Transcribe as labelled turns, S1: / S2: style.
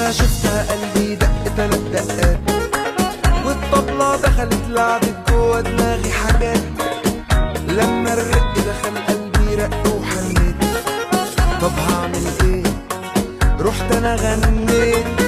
S1: ما شفتها قلبي دق 3 دقات، والطبلة دخلت لعبت جوا دماغي حاجات. لما الرق دخل قلبي رق وحنيت، طب هعمل ايه؟ رحت انا غنيت